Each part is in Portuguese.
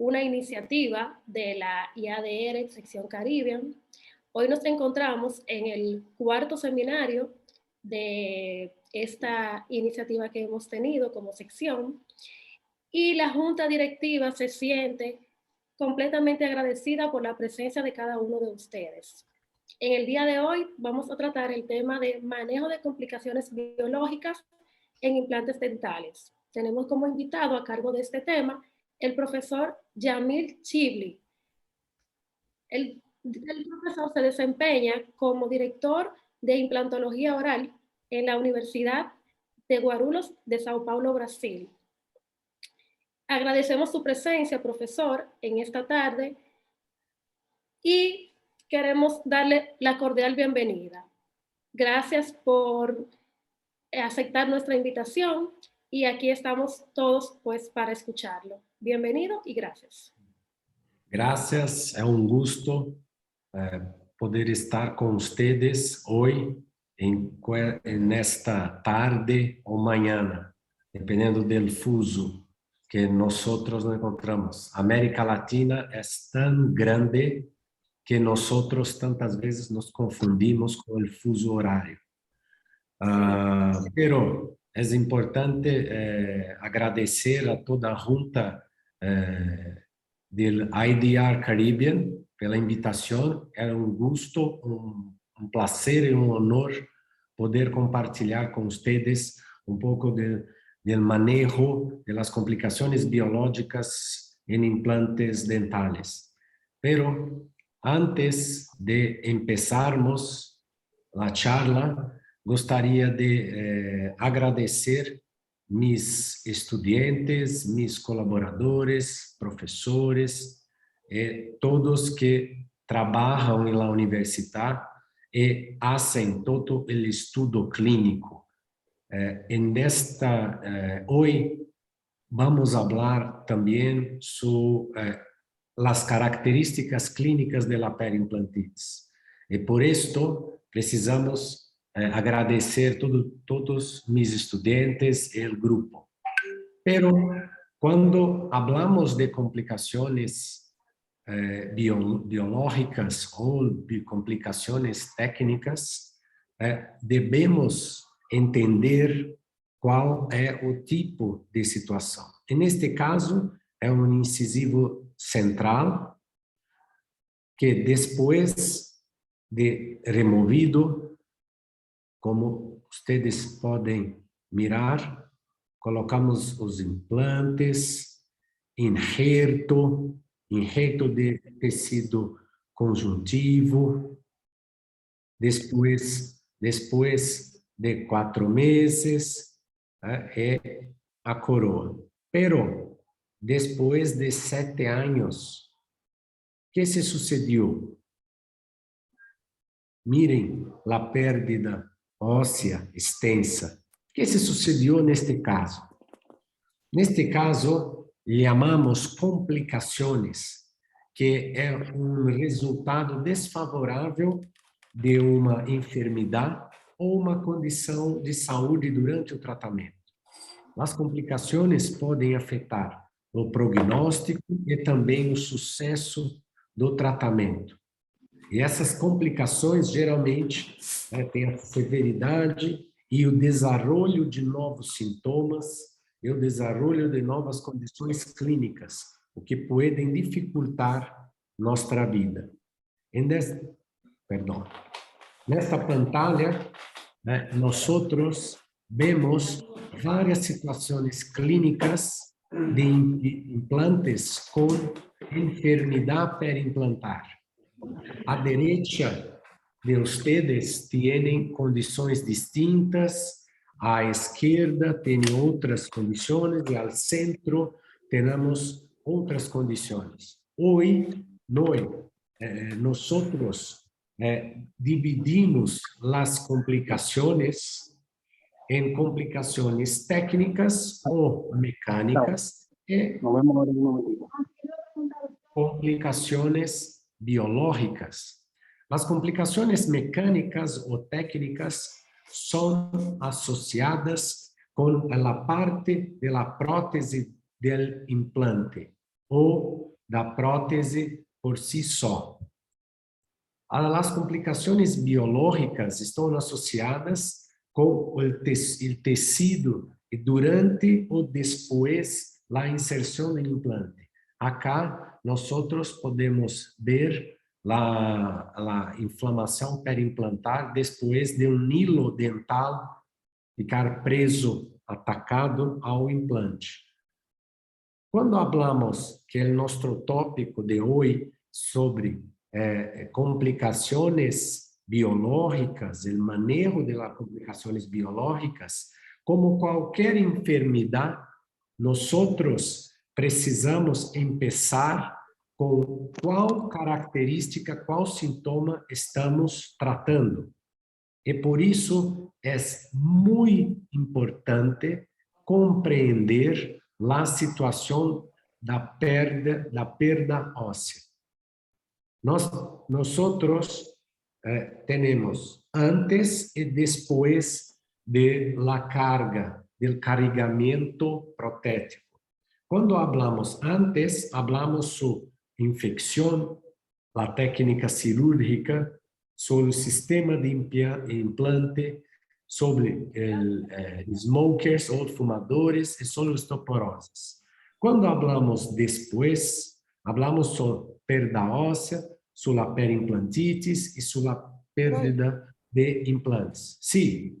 una iniciativa de la IADR sección Caribbean. Hoy nos encontramos en el cuarto seminario de esta iniciativa que hemos tenido como sección y la junta directiva se siente completamente agradecida por la presencia de cada uno de ustedes. En el día de hoy vamos a tratar el tema de manejo de complicaciones biológicas en implantes dentales. Tenemos como invitado a cargo de este tema el profesor Yamil Chibli. El profesor se desempeña como director de implantología oral en la Universidad de Guarulhos de Sao Paulo, Brasil. Agradecemos su presencia, profesor, en esta tarde y queremos darle la cordial bienvenida. Gracias por aceptar nuestra invitación y aquí estamos todos pues para escucharlo. Bienvenido y gracias. Gracias, é um gusto poder estar com vocês hoje, nesta tarde ou manhã, dependendo do fuso que nós nos encontramos. A América Latina é tão grande que nós tantas vezes nos confundimos com o fuso horário. Pero é importante agradecer a toda a junta do IDR Caribbean pela invitação. É um gosto, um prazer e um honor poder compartilhar com vocês um pouco do manejo das complicações biológicas em implantes dentais. Pero antes de empezarmos a charla, gostaria de agradecer mis estudiantes, mis colaboradores, professores, todos que trabalham na universidade e fazem todo o estudo clínico. Hoje vamos falar também sobre as características clínicas da perimplantitis. E por isso precisamos agradecer todos mis estudiantes e o grupo. Pero quando hablamos de complicações biológicas ou de complicações técnicas, devemos entender qual é o tipo de situação. Neste caso, é um incisivo central que depois de removido, como vocês podem mirar, colocamos os implantes, injerto de tecido conjuntivo, depois de 4 meses, a coroa. Pero, depois de 7 anos, o que se sucedeu? Mirem a pérdida óssea extensa. O que se sucedeu neste caso? Neste caso, chamamos complicações, que é um resultado desfavorável de uma enfermidade ou uma condição de saúde durante o tratamento. As complicações podem afetar o prognóstico e também o sucesso do tratamento. E essas complicações, geralmente, têm a severidade e o desenvolvimento de novos sintomas e o desenvolvimento de novas condições clínicas, o que podem dificultar nossa vida. Nesta pantalla, nós vemos várias situações clínicas de implantes com enfermidade perimplantar. À direita de vocês têm condições distintas, à esquerda tem outras condições e ao centro temos outras condições. Hoje, nós dividimos as complicações em complicações técnicas ou mecânicas e complicações biológicas. As complicações mecânicas ou técnicas são associadas com a parte da prótese do implante ou da prótese por si só. As complicações biológicas estão associadas com o tecido e durante ou depois da inserção do implante. Acá, nós podemos ver a inflamação perimplantar depois de um hilo dental ficar preso, atacado ao implante. Quando falamos que o nosso tópico de hoje sobre complicações biológicas, o manejo das complicações biológicas, como qualquer enfermidade, nós precisamos começar com qual característica, qual sintoma estamos tratando. E por isso é muito importante compreender a situação da perda óssea. Nós temos antes e depois de la carga, del carregamento protético. Quando falamos antes, falamos sobre infecção, a técnica cirúrgica, sobre o sistema de implante, sobre smokers ou fumadores e sobre osteoporoses. Quando falamos depois, falamos sobre perda óssea, sobre a perimplantitis e sobre a perda de implantes. Sim.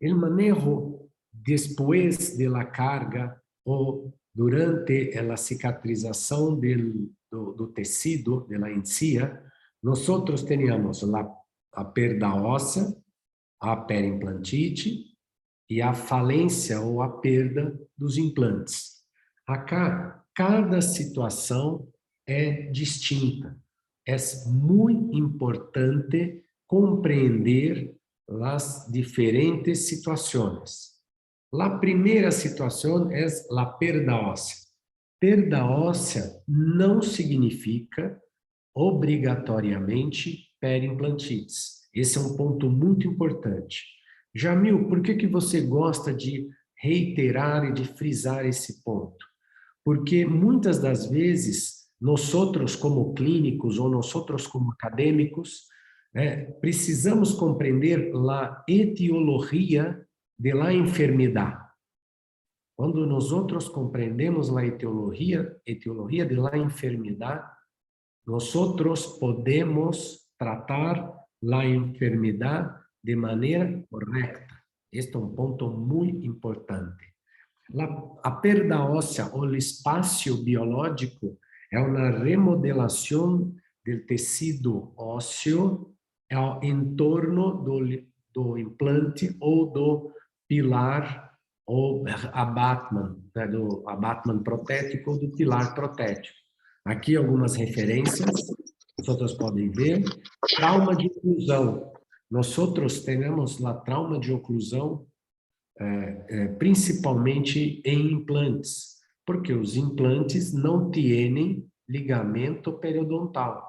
O manejo depois da carga ou durante a cicatrização do tecido, da encía, nós temos a perda óssea, a perimplantite e a falência ou a perda dos implantes. Acá, cada situação é distinta. É muito importante compreender as diferentes situações. A primeira situação é a perda óssea. Perda óssea não significa obrigatoriamente perimplantites. Esse é um ponto muito importante. Jamil, por que você gosta de reiterar e de frisar esse ponto? Porque muitas das vezes, nós como clínicos ou nós como acadêmicos, precisamos compreender a etiologia de la enfermidade. Quando nós compreendemos a etiologia de la enfermidade, nós podemos tratar a enfermidade de maneira correta. Este é um ponto muito importante. A perda óssea ou o espaço biológico é uma remodelação do tecido ósseo em torno do implante ou do pilar ou do abattement protético ou do pilar protético. Aqui algumas referências, vocês podem ver. Trauma de oclusão. Nós temos a trauma de oclusão principalmente em implantes, porque os implantes não têm ligamento periodontal.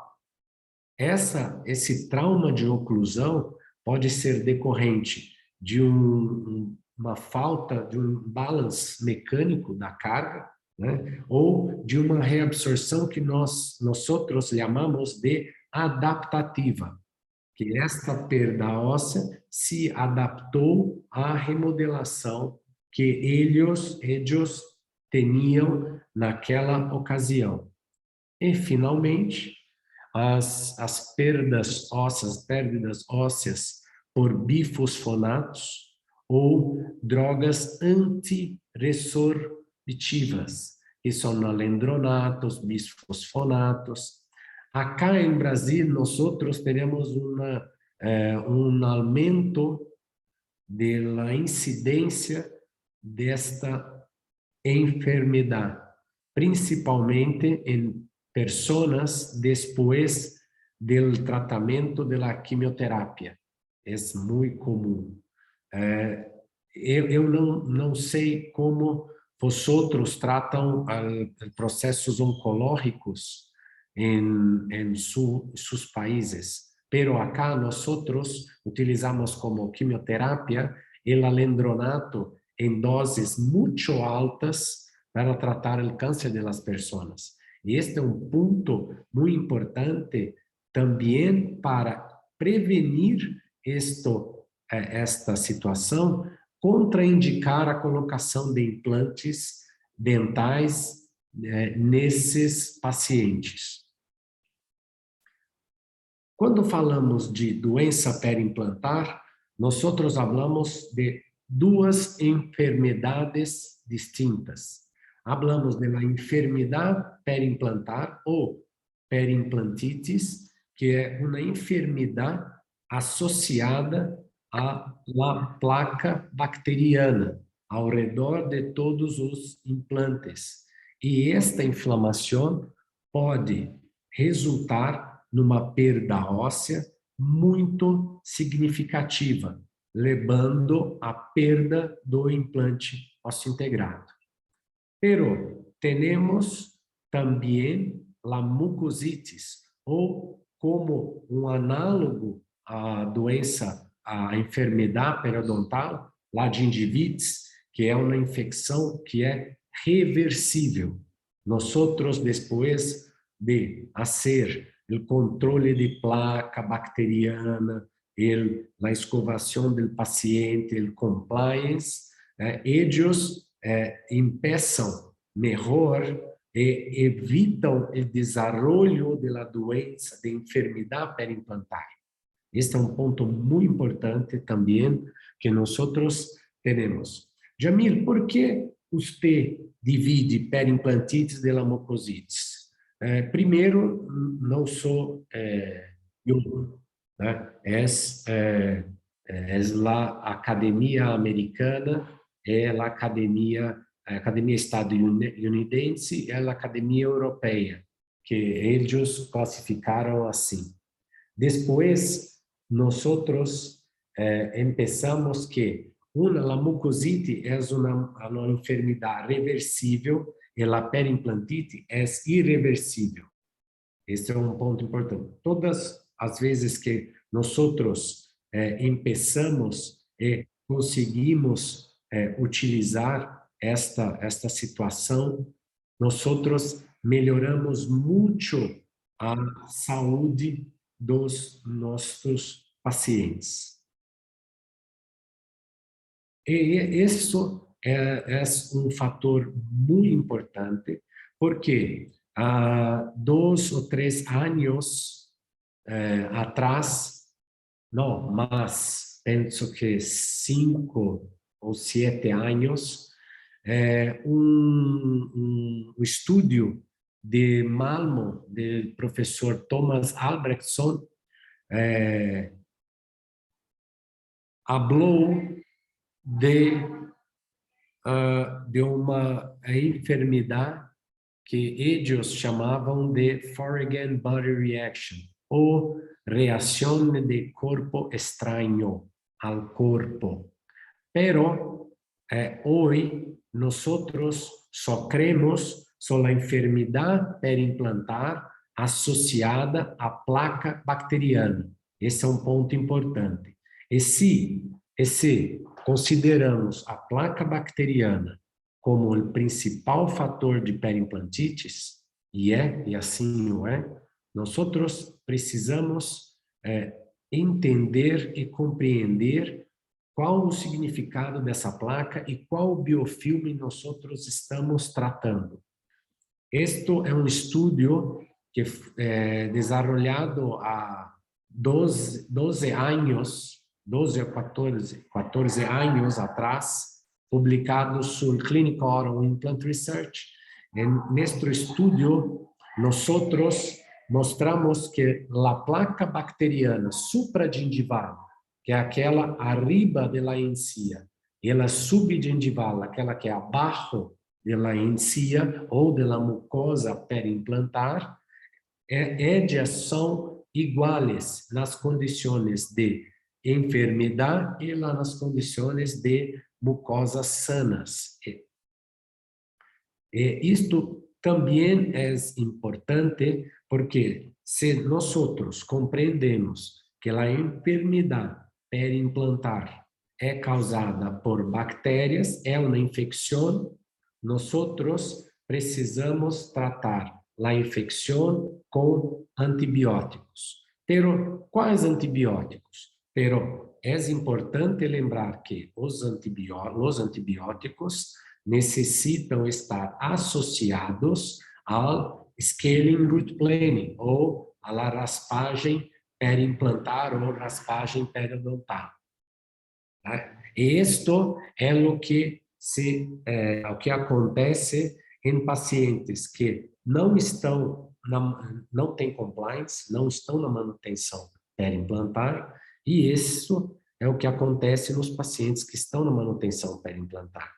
Esse trauma de oclusão pode ser decorrente de uma falta de um balance mecânico da carga, né? Ou de uma reabsorção que nós chamamos de adaptativa, que esta perda óssea se adaptou à remodelação que eles tinham naquela ocasião. E, finalmente, as perdas ósseas por bifosfonatos ou drogas antirresorbitivas, que são alendronatos, bisfosfonatos. Acá em Brasil, nós temos aumento da incidência desta enfermidade, principalmente em pessoas depois do tratamento da quimioterapia. É muito comum. Eu não sei como vocês tratam processos oncológicos em seus países, pero acá nosotros utilizamos como quimioterapia el alendronato en dosis mucho altas para tratar el cáncer de las personas. Y este es un punto muy importante también para prevenir esta situação, contraindicar a colocação de implantes dentais nesses pacientes. Quando falamos de doença perimplantar, nós falamos de duas enfermidades distintas. Hablamos de la enfermidade perimplantar ou perimplantitis, que é uma enfermidade associada à placa bacteriana ao redor de todos os implantes. E esta inflamação pode resultar numa perda óssea muito significativa, levando à perda do implante ósseo-integrado. Pero temos também a mucositis, ou como um análogo à doença, à enfermidade periodontal, a gingivitis, que é uma infecção que é reversível. Nós, depois de fazer o controle de placa bacteriana, a escovação do paciente, o compliance, eles empeçam melhor e evitam o desenvolvimento da doença, de enfermidade perimplantar. Este é um ponto muito importante também que nós temos. Jamil, por que você divide perimplantites de la mucositis? Primeiro, não sou eu, né? É a Academia Americana, é a Academia Estadunidense e a Academia Europeia, que eles classificaram assim. Depois, nós começamos que a mucosite é uma enfermidade reversível e a perimplantite é irreversível. Este é um ponto importante. Todas as vezes que nós começamos e conseguimos utilizar esta situação, nós melhoramos muito a saúde dos nossos pacientes. E isso é um fator muito importante, porque há 2 ou 3 anos atrás, não, mas penso que 5 ou 7 anos, um estudo de Malmo, do professor Thomas Albrechtson, falou de uma enfermidade que eles chamavam de Foreign Body Reaction, ou reação de corpo estranho ao corpo. Pero hoje nós só cremos sobre a enfermidade perimplantar associada à placa bacteriana. Esse é um ponto importante. E se consideramos a placa bacteriana como o principal fator de perimplantites, e assim o é, nós precisamos entender e compreender qual o significado dessa placa e qual biofilme nós estamos tratando. Este é um estudo que desenvolvido há 12 anos, 12 a 14 anos atrás, publicado no Clinical Oral Implant Research. Neste estudo, nós mostramos que a placa bacteriana supragingival, que é aquela arriba da encía, e a subgingival, aquela que é abaixo da encía ou da mucosa perimplantar, elas são iguais nas condições de enfermidade e nas condições de mucosas sanas. Isto também é importante porque se nós compreendemos que a enfermidade perimplantar é causada por bactérias, é uma infecção, nós precisamos tratar a infecção com antibióticos. Pero quais antibióticos? Pero é importante lembrar que os antibióticos necessitam estar associados ao scaling root planing ou à raspagem perimplantar ou raspagem periodontal. Isto é o que acontece em pacientes que não têm compliance, não estão na manutenção perimplantar, e isso é o que acontece nos pacientes que estão na manutenção perimplantar.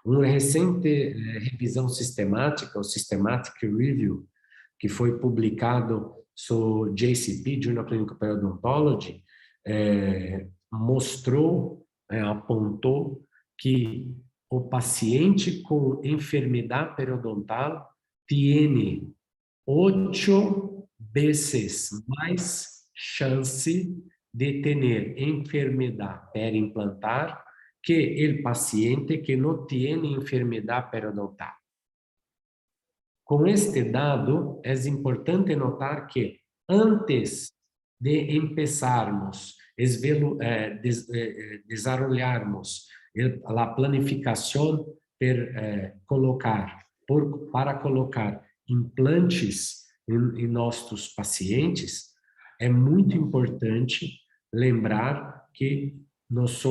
Uma recente revisão sistemática, o Systematic Review, que foi publicado no JCP, Journal of Clinical Periodontology, apontou que o paciente com enfermidade periodontal tem 8 vezes mais chance de ter enfermidade perimplantar que o paciente que não tem enfermidade periodontal. Com este dado, é importante notar que antes de começarmos desarrollarmos a planificação para colocar implantes em nossos pacientes, é muito importante lembrar que nós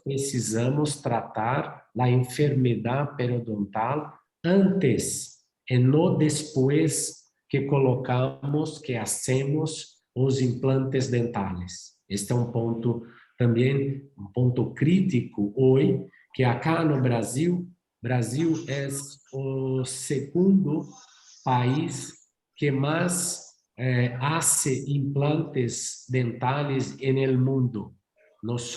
precisamos tratar a enfermidade periodontal antes e não depois que hacemos os implantes dentais. Este é um ponto também, um ponto crítico hoje, que acá no Brasil é o segundo país que mais hace implantes dentais no mundo. Nós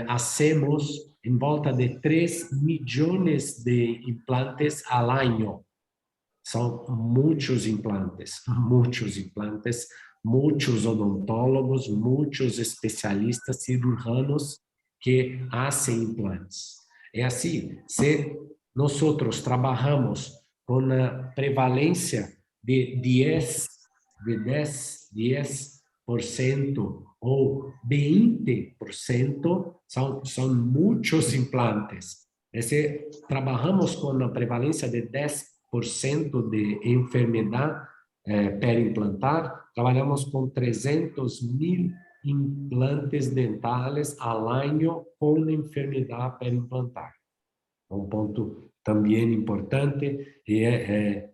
hacemos em volta de 3 milhões de implantes ao ano. São muitos implantes, muitos odontólogos, muitos especialistas cirurgianos que fazem implantes. É assim, se nós trabalhamos com a prevalência de 10% ou 20%, são muitos implantes. Se trabalhamos com a prevalência de 10% de enfermidade perimplantar, trabalhamos com 300.000 implantes dentais ao ano com enfermidade perimplantar. Um ponto também importante e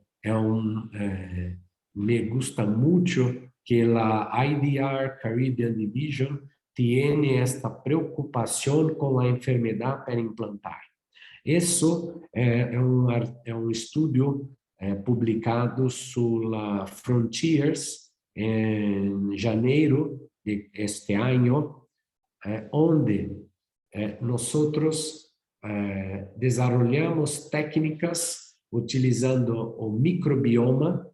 me gusta muito que a IDR Caribbean Division tem esta preocupação com a enfermidade perimplantar. Isso é um estudo publicado sobre Frontiers em janeiro deste ano, onde nós desenvolvemos técnicas utilizando o microbioma,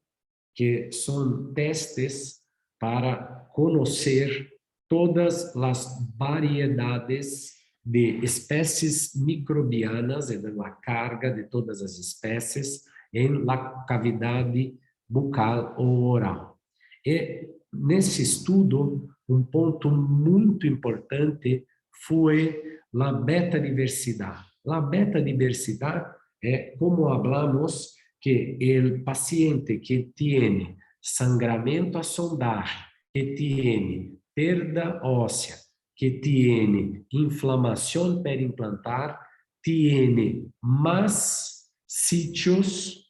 que são testes para conhecer todas as variedades de espécies microbianas e da carga de todas as espécies em la cavidade bucal ou oral. E nesse estudo, um ponto muito importante foi a beta-diversidade. A beta-diversidade é, como falamos, que o paciente que tem sangramento a sondar, que tem perda óssea, que tem inflamação perimplantar, tem mais sítios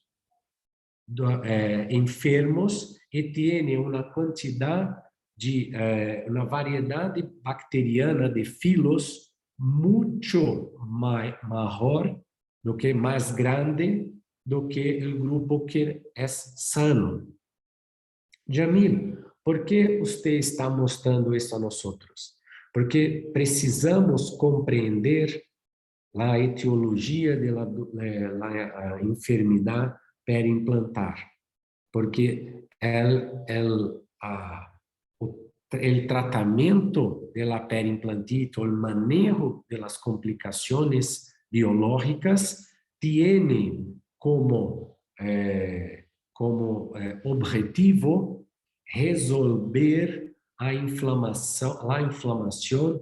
enfermos e tem uma quantidade de uma variedade bacteriana de filos muito maior do que mais grande do que o grupo que é sano. Jamil, por que você está mostrando isso a nós? Porque precisamos compreender a etiologia da enfermidade perimplantar, porque el tratamiento de la periimplantite o el manejo de las complicaciones biológicas tiene como objetivo resolver a inflamação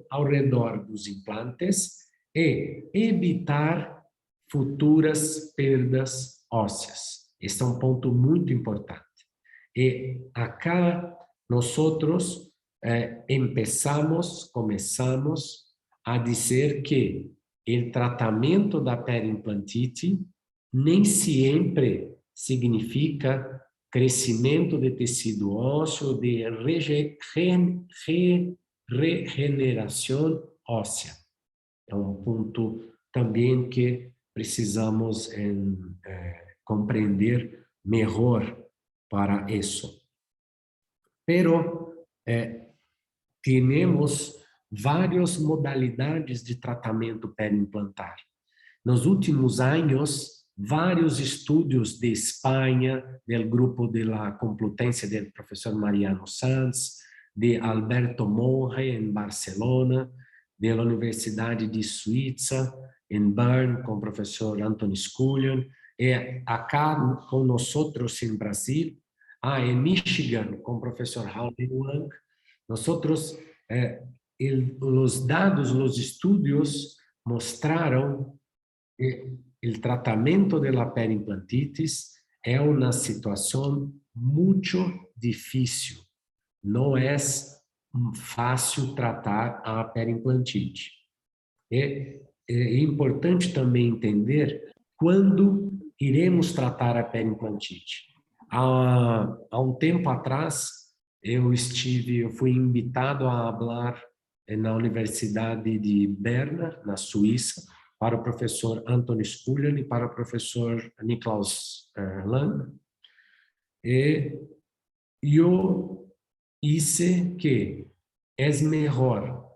ao redor dos implantes e evitar futuras perdas ósseas. Este é um ponto muito importante. E acá nosotros começamos a dizer que o tratamento da periimplantite nem sempre significa crescimento de tecido ósseo, de regeneração óssea. É um ponto também que precisamos compreender melhor para isso. Pero temos várias modalidades de tratamento periimplantar. Nos últimos anos, vários estudos de Espanha, do grupo de la Complutense do professor Mariano Sanz, de Alberto Monge em Barcelona, da Universidade de Suíça, em Bern, com o professor Anthony Scullion, e acá com nós em Brasil, em Michigan, com o professor Halvin Wang. Nosotros, os dados, os estudos mostraram que o tratamento da periimplantitis é uma situação muito difícil. Não é fácil tratar a periimplantite. É importante também entender quando iremos tratar a periimplantite. Há um tempo atrás, eu fui invitado a falar na Universidade de Berna, na Suíça, para o professor Anthony Scullion e para o professor Niklaus Lang. E eu disse que é melhor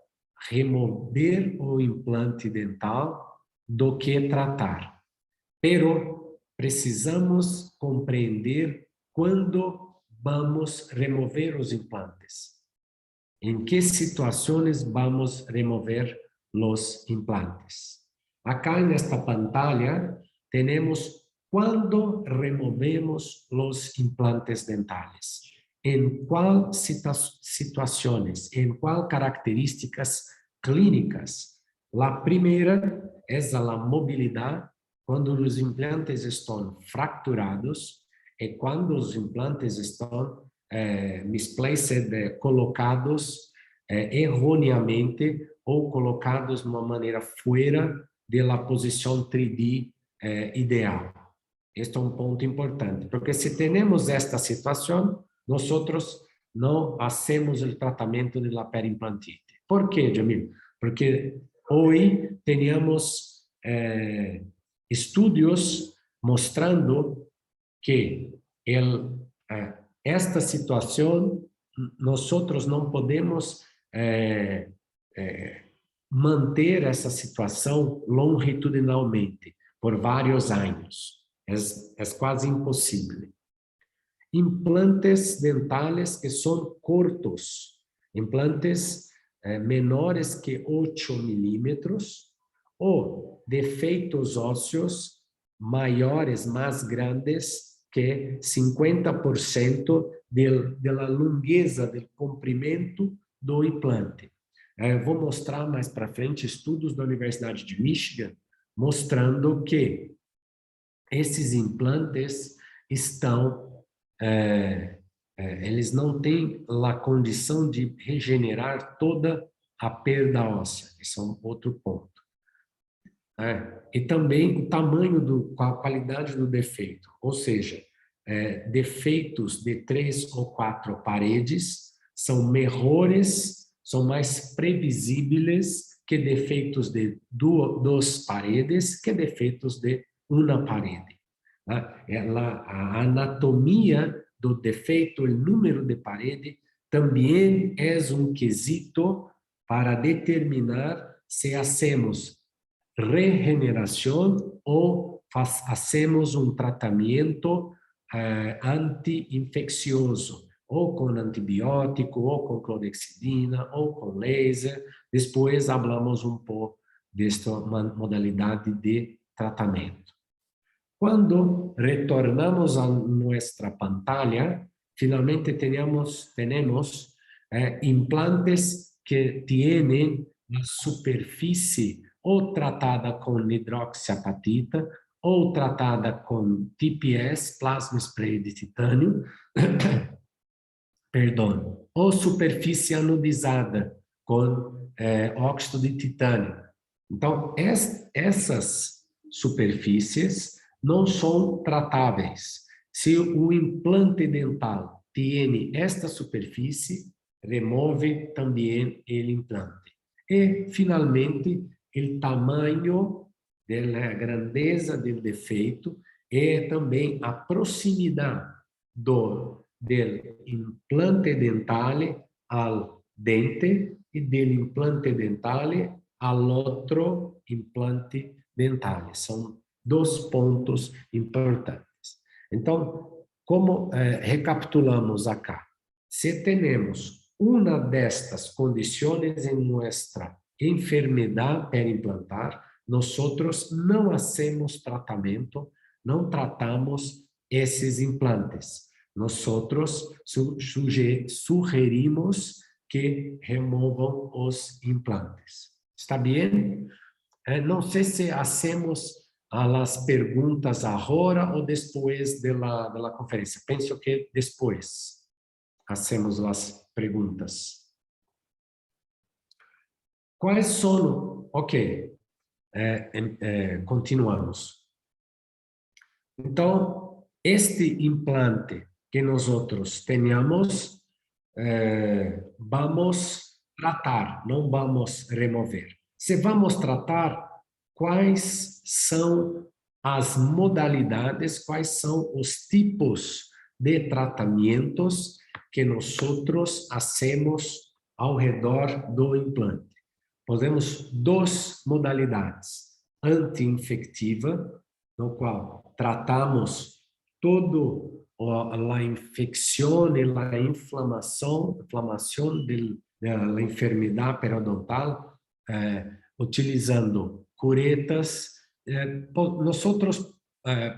remover o implante dental do que tratar. Pero precisamos compreender quando vamos remover os implantes. Em que situações vamos remover os implantes? Acá nesta pantalla temos quando removemos os implantes dentais. Em qual situações, em qual características clínicas. A primeira é a mobilidade, quando os implantes estão fracturados e quando os implantes estão misplaced, colocados erroneamente ou colocados de uma maneira fora da posição 3D ideal. Este é um ponto importante, porque se temos esta situação, nós não fazemos o tratamento da periimplantite. Por quê, Jamil? Porque hoje temos estudos mostrando que esta situação nós não podemos manter essa situação longitudinalmente por vários anos. É quase impossível. Implantes dentais que são curtos, implantes menores que 8 milímetros, ou defeitos ósseos maiores, mais grandes que 50% da longueza, do comprimento do implante. Vou mostrar mais para frente estudos da Universidade de Michigan, mostrando que esses implantes eles não têm a condição de regenerar toda a perda óssea. Esse é um outro ponto. E também o tamanho, a qualidade do defeito, ou seja, defeitos de 3 ou 4 paredes são melhores, são mais previsíveis que defeitos de 2 paredes, que defeitos de uma parede. A anatomia do defeito, o número de parede, também é um quesito para determinar se hacemos regeneração ou hacemos um tratamento anti-infeccioso, ou com antibiótico, ou com clorexidina, ou com laser. Depois, falamos um pouco desta modalidade de tratamento. Quando retornamos a nossa pantalla, finalmente temos implantes que têm a superfície ou tratada com hidroxiapatita, ou tratada com TPS, plasma spray de titânio, perdão, ou superfície anodizada com óxido de titânio. Então, essas superfícies não são tratáveis. Se o implante dental tem esta superfície, remove também o implante. E, finalmente, o tamanho da grandeza do defeito e também a proximidade do implante dentale al dente e do implante dentale al outro implante dentale. São dois pontos importantes. Então, como recapitulamos acá? Se temos uma destas condições em nossa enfermidade perimplantar, nós não hacemos tratamento, não tratamos esses implantes. Nós sugerimos que removam os implantes. Está bem? Não sei se hacemos as perguntas agora ou depois da conferência. Penso que depois hacemos as perguntas. Quais são? Ok. Continuamos. Então, este implante que nós tenhamos, vamos tratar, não vamos remover. Se vamos tratar, quais são as modalidades, quais são os tipos de tratamentos que nós hacemos ao redor do implante? Podemos duas modalidades: anti-infectiva, no qual tratamos toda a infecção e a inflamação da enfermidade periodontal, utilizando curetas. Nós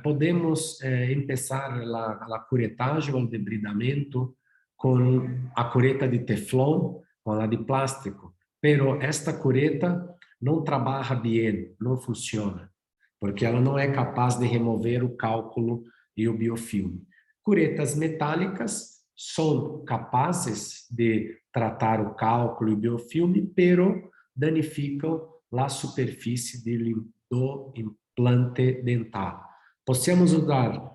podemos começar a curetagem, o debridamento, com a cureta de teflon, com a de plástico. Pero esta cureta não trabalha bem, não funciona, porque ela não é capaz de remover o cálculo e o biofilme. Curetas metálicas são capazes de tratar o cálculo e o biofilme, pero danificam a superfície do implante dental. Podemos usar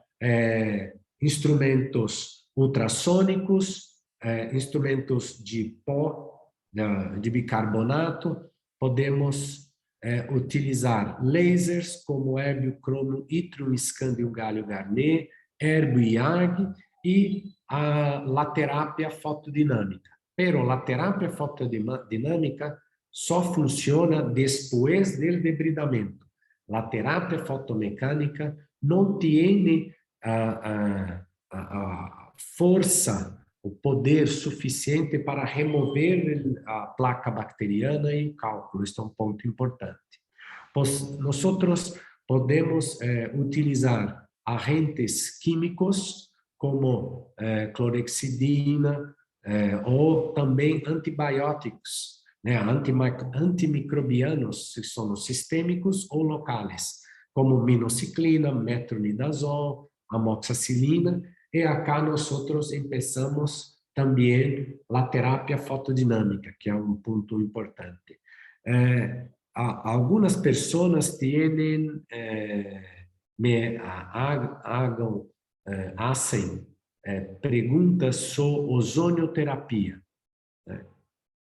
instrumentos ultrassônicos, instrumentos de pó, de bicarbonato, podemos utilizar lasers como Herbio, Crono, Yttrium, Scandium, Gallium, Garnet, Herbio e AG, e a terapia fotodinâmica. Pero a terapia fotodinâmica só funciona depois do debridamento. A terapia fotomecânica não tem a força, o poder suficiente para remover a placa bacteriana e o cálculo. Este é um ponto importante. Nós podemos utilizar agentes químicos como clorexidina ou também antibióticos, antimicrobianos, que são sistêmicos ou locais, como minociclina, metronidazol, amoxicilina. E acá nós começamos também a terapia fotodinâmica, que é um ponto importante. Algumas pessoas hacen perguntas sobre ozonioterapia.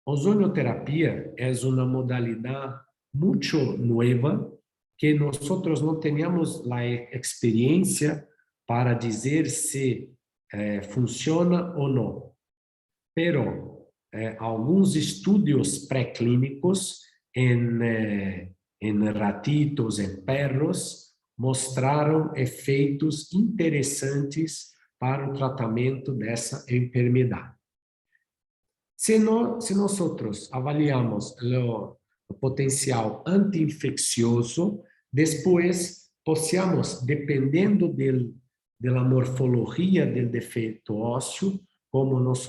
Ozonioterapia é uma modalidade muito nova que nós não temos a experiência para dizer se funciona ou não. Pero alguns estudos pré-clínicos em ratitos, em perros, mostraram efeitos interessantes para o tratamento dessa enfermidade. Se nós avaliamos o potencial anti-infeccioso, depois possamos, dependendo da morfologia do defeito ósseo, como nós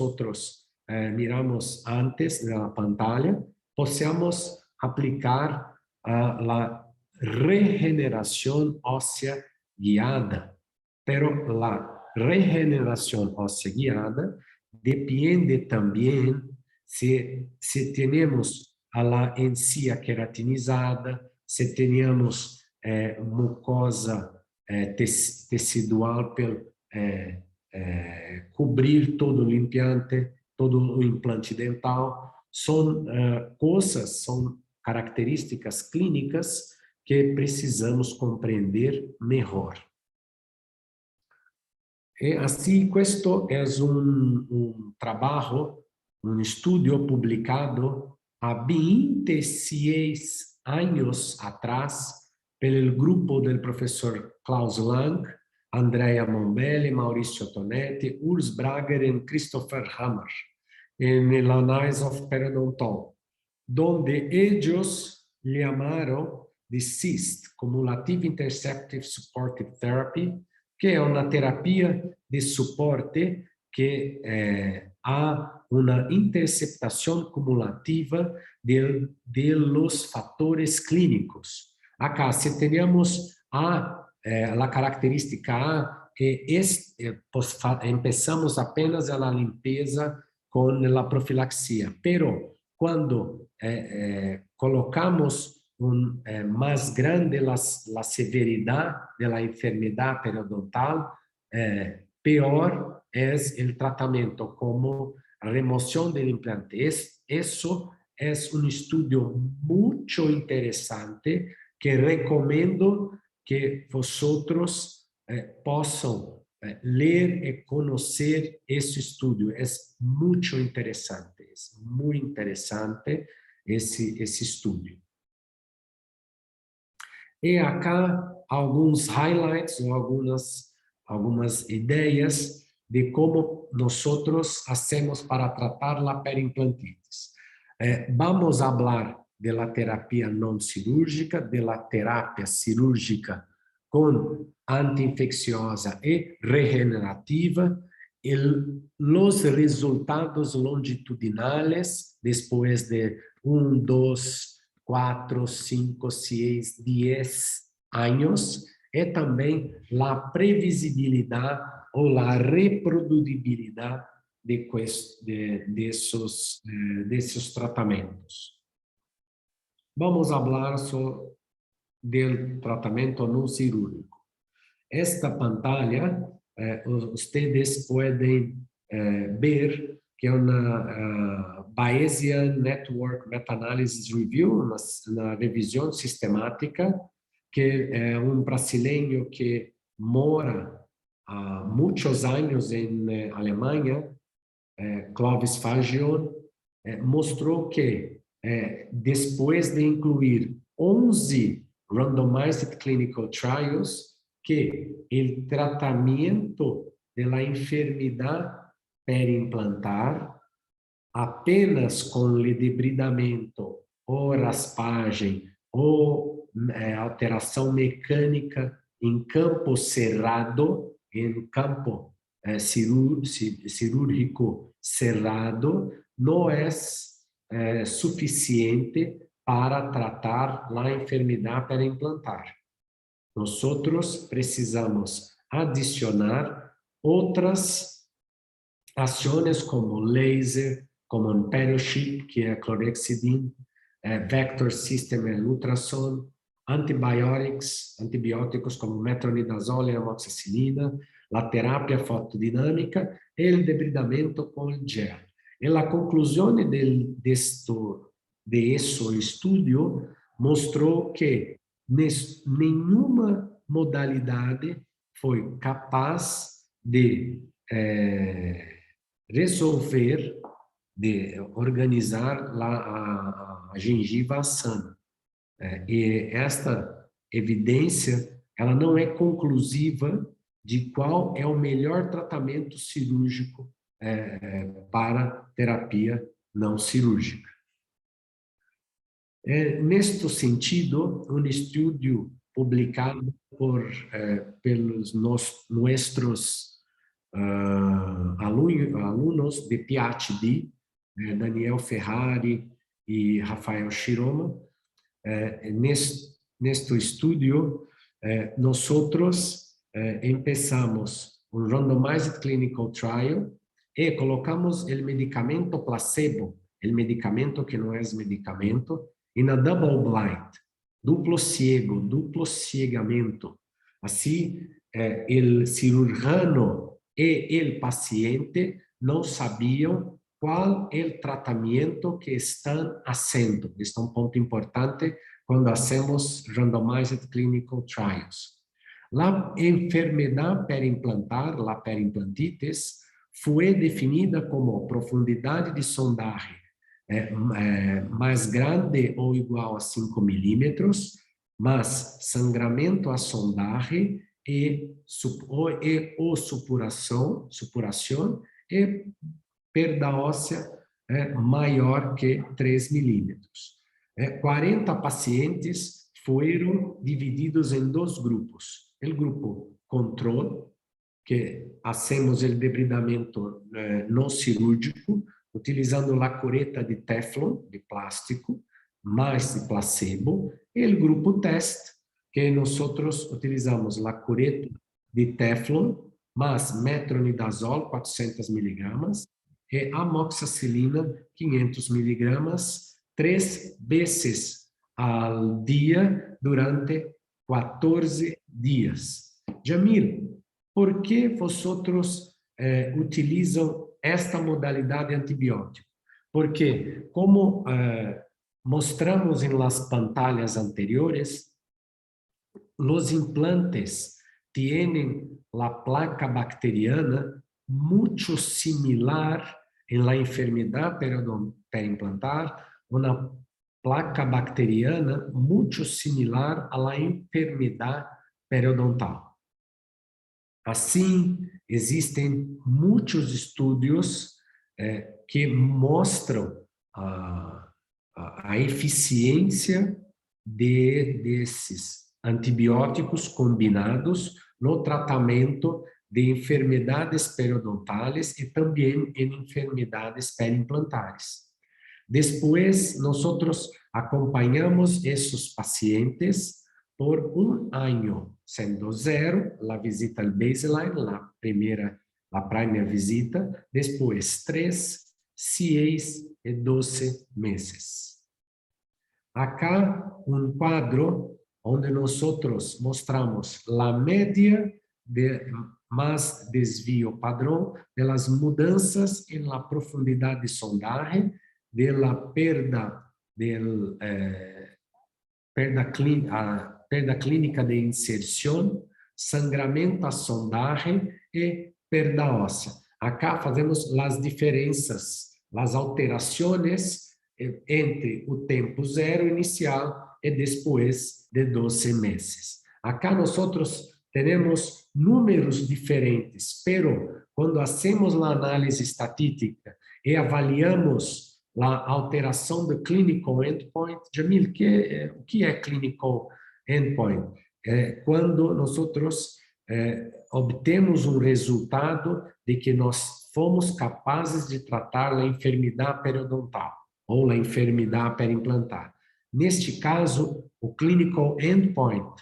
miramos antes na pantalla, possamos aplicar a regeneração óssea guiada. Pero a regeneração óssea guiada depende também se temos a encía queratinizada, se temos mucosa tecidual para cobrir todo o implante, todo o implante dental. São coisas, são características clínicas que precisamos compreender melhor. E assim, questo é trabalho, estudo publicado há 26 anos atrás pelo grupo do professor Klaus Lang, Andrea Mombelli, Maurício Tonetti, Urs Brager e Christopher Hammer, em Annals of Periodontal, onde eles chamaram de CIST, Cumulative Interceptive Supportive Therapy, que é uma terapia de suporte que há uma interceptação cumulativa de los fatores clínicos. Acá, se temos a característica A, que começamos apenas a limpeza com a profilaxia, pero quando colocamos mais grande a severidade da enfermidade periodontal, pior é o tratamento, como remoção do implante. Isso é estudo muito interessante que recomendo que vocês possam ler e conhecer esse estudo. É muito interessante esse estudo. E acá alguns highlights ou algumas ideias de como nós hacemos para tratar a perimplantitis. Vamos falar da terapia não cirúrgica, da terapia cirúrgica com anti-infecciosa e regenerativa, os resultados longitudinais depois de 1, 2, 4, 5, 6, 10 anos, e também a previsibilidade ou a reprodutibilidade desses tratamentos. Vamos falar do tratamento não cirúrgico. Esta pantalla, vocês podem ver que é uma Bayesian Network Meta-Analysis Review, uma revisão sistemática, que é brasileiro que mora há muitos anos em Alemanha, Clovis Fagion, mostrou que depois de incluir 11 randomized clinical trials, que o tratamento da enfermidade perimplantar, apenas com o debridamento ou raspagem ou alteração mecânica em campo cerrado, em campo cirúrgico cerrado, não é suficiente para tratar a enfermidade perimplantar. Nós precisamos adicionar outras ações como laser, como um peroxip, que é clorhexidina, vector system ultrassom, antibióticos como metronidazol e amoxicilina, a terapia fotodinâmica e o debridamento com gel. E a conclusão desse estudo mostrou que nenhuma modalidade foi capaz de resolver, de organizar a gengiva sana. E esta evidência, ela não é conclusiva de qual é o melhor tratamento cirúrgico para terapia não cirúrgica. Neste sentido, um estudo publicado pelos nossos alunos de PhD, Daniel Ferrari e Rafael Shiroma, neste estudo, nós empezamos um randomized clinical trial e colocamos o medicamento placebo, o medicamento que não é medicamento, em a double blind, duplo ciego, duplo ciegamento. Assim, o cirurgião e o paciente não sabiam qual é o tratamento que estão fazendo. Este é um ponto importante quando hacemos randomized clinical trials. A enfermidade perimplantar, a perimplantitis, foi definida como profundidade de sondagem mais grande ou igual a 5 milímetros, mas sangramento à sondagem ou supuração e perda óssea maior que 3 milímetros. 40 pacientes foram divididos em 2 grupos. O grupo controle, que hacemos o debridamento não cirúrgico, utilizando a cureta de Teflon, de plástico, mais de placebo, e o grupo teste, que nós utilizamos a cureta de Teflon, mais metronidazol, 400 miligramas, e amoxicilina, 500 miligramas, 3 vezes ao dia durante 14 dias. Jamil, por que vosotros utilizam esta modalidade antibiótico? Porque, como mostramos em las pantallas anteriores, los implantes tienen la placa bacteriana muito similar em la enfermedad perimplantar, uma placa bacteriana muito similar à la enfermedad periodontal. Assim, existem muitos estudos que mostram a eficiência desses antibióticos combinados no tratamento de enfermedades periodontais e também em enfermedades perimplantares. Depois, nós acompanhamos esses pacientes por 1 ano, sendo 0, a visita ao baseline, a primeira visita, depois 3, 6 e 12 meses. Acá, um quadro onde nós mostramos a média de mais desvio padrão das mudanças na profundidade de sondagem, da perda clínica de inserção, sangramento à sondagem e perda óssea. Acá fazemos as diferenças, as alterações entre o tempo zero inicial e depois de 12 meses. Acá nós temos números diferentes, pero quando hacemos a análise estatística e avaliamos a alteração do clinical endpoint, Jamil, o que é clinical endpoint? Quando nós obtemos um resultado de que nós fomos capazes de tratar a enfermidade periodontal ou a enfermidade perimplantar. Neste caso, o clinical endpoint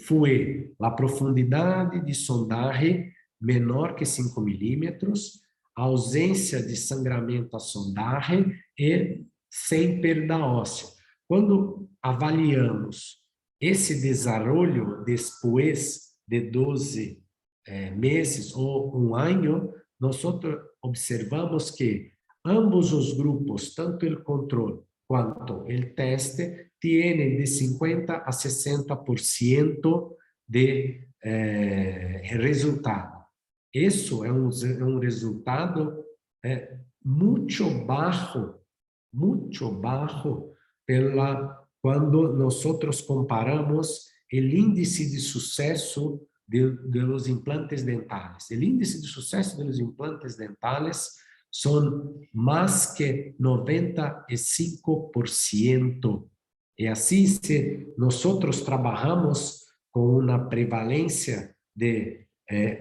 foi a profundidade de sondagem menor que 5 milímetros, a ausência de sangramento à sondagem e sem perda óssea. Quando avaliamos esse desenvolvimento depois de 12 meses ou 1 ano, nós observamos que ambos os grupos, tanto o controle quanto o teste, têm de 50 a 60% de resultado. Isso é um resultado muito baixo quando nós comparamos o índice de sucesso de los implantes dentales. El índice de suceso de los implantes dentales son más que 95%. Y así, si nosotros trabajamos con una prevalencia de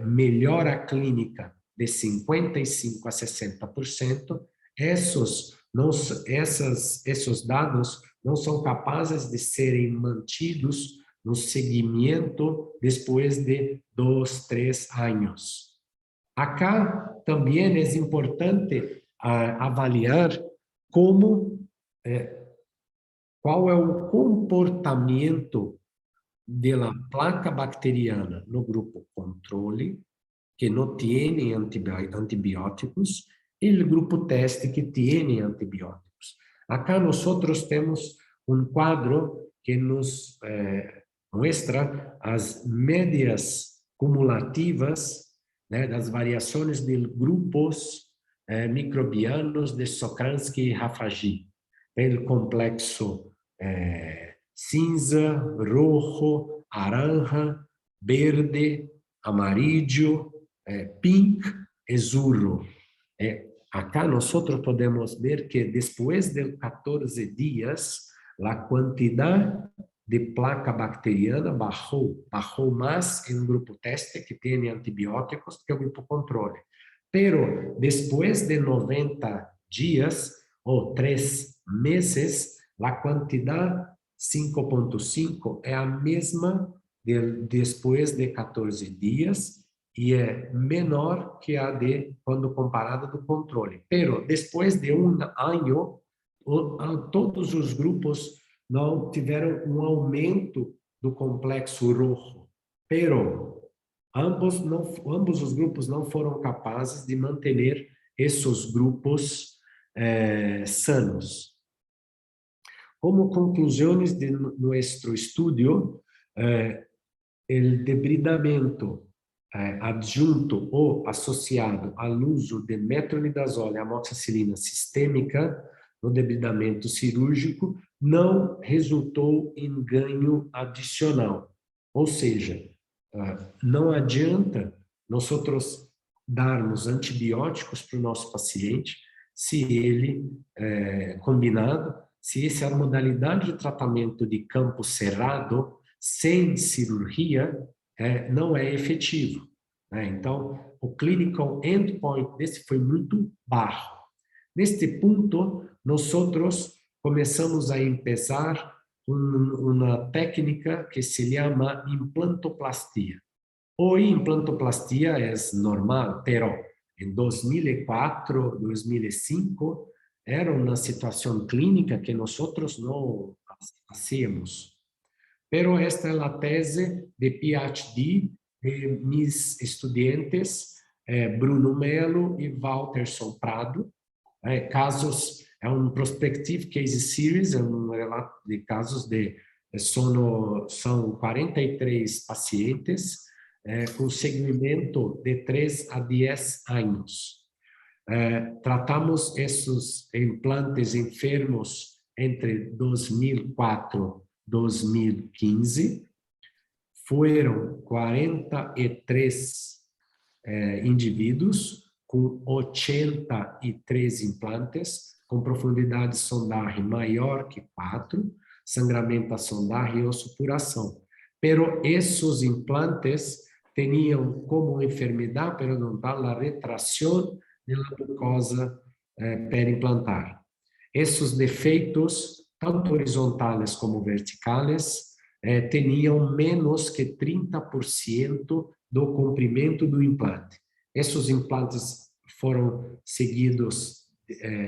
melhora clínica de 55 a 60%, esses dados não são capazes de serem mantidos no seguimento depois de 2, 3 anos. Acá também é importante avaliar qual é o comportamento da placa bacteriana no grupo controle, que não tem antibióticos, e o grupo teste, que tem antibióticos. Acá nós temos um quadro que nos mostra as médias cumulativas, né, das variações de grupos microbianos de Sokransky e Raffagy. O complexo cinza, rojo, naranja, verde, amarillo, pink e azul. Acá nós podemos ver que depois de 14 dias, a quantidade de placa bacteriana bajou mais em um grupo teste que tem antibióticos que o grupo controle. Pero depois de 90 dias ou 3 meses, a quantidade 5.5 é a mesma depois de 14 dias e é menor que a de quando comparada do controle. Pero depois de um ano, todos os grupos não tiveram um aumento do complexo rojo. Pero ambos os grupos não foram capazes de manter esses grupos sanos. Como conclusões de nosso estudo, o debridamento adjunto ou associado ao uso de metronidazol e amoxicilina sistêmica no debridamento cirúrgico não resultou em ganho adicional. Ou seja, não adianta nós darmos antibióticos para o nosso paciente se ele, combinado, se essa é a modalidade de tratamento de campo cerrado, sem cirurgia, não é efetivo. Então, o clinical endpoint desse foi muito baixo. Neste ponto, nós começamos a empezar uma técnica que se chama implantoplastia. Hoje, implantoplastia é normal, pero em 2004, 2005, era uma situação clínica que nós não fazíamos. Pero esta é a tese de PhD de meus estudantes Bruno Melo e Walterson Prado. Casos, é um prospective case series, é um relato de casos são 43 pacientes com segmento de 3 a 10 anos. Tratamos esses implantes enfermos entre 2004 e 2015. Foram 43 indivíduos com 83 implantes, com profundidade de sondagem maior que 4, sangramento a sondagem ou supuração. Pero esses implantes tinham como enfermidade periodontal a retração da mucosa perimplantar. Esses defeitos, tanto horizontais como verticais, tinham menos que 30% do comprimento do implante. Esses implantes foram seguidos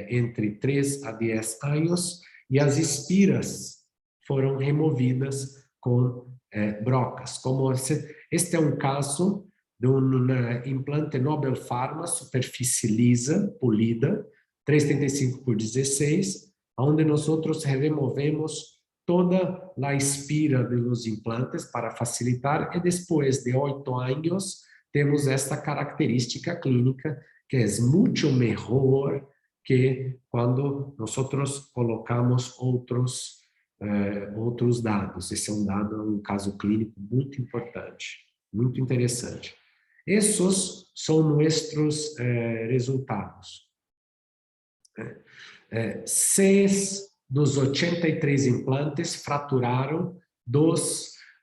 entre 3 a 10 anos e as espiras foram removidas com brocas. Como este é um caso de um implante Nobel Pharma, superfície lisa, polida, 3,35 por 16, onde nós removemos toda a espira dos implantes para facilitar, e depois de 8 anos temos esta característica clínica que é muito melhor que quando nós colocamos outros dados. Esse é um caso clínico muito importante. Muito interessante. Esses são nossos resultados. 6 dos 83 implantes fraturaram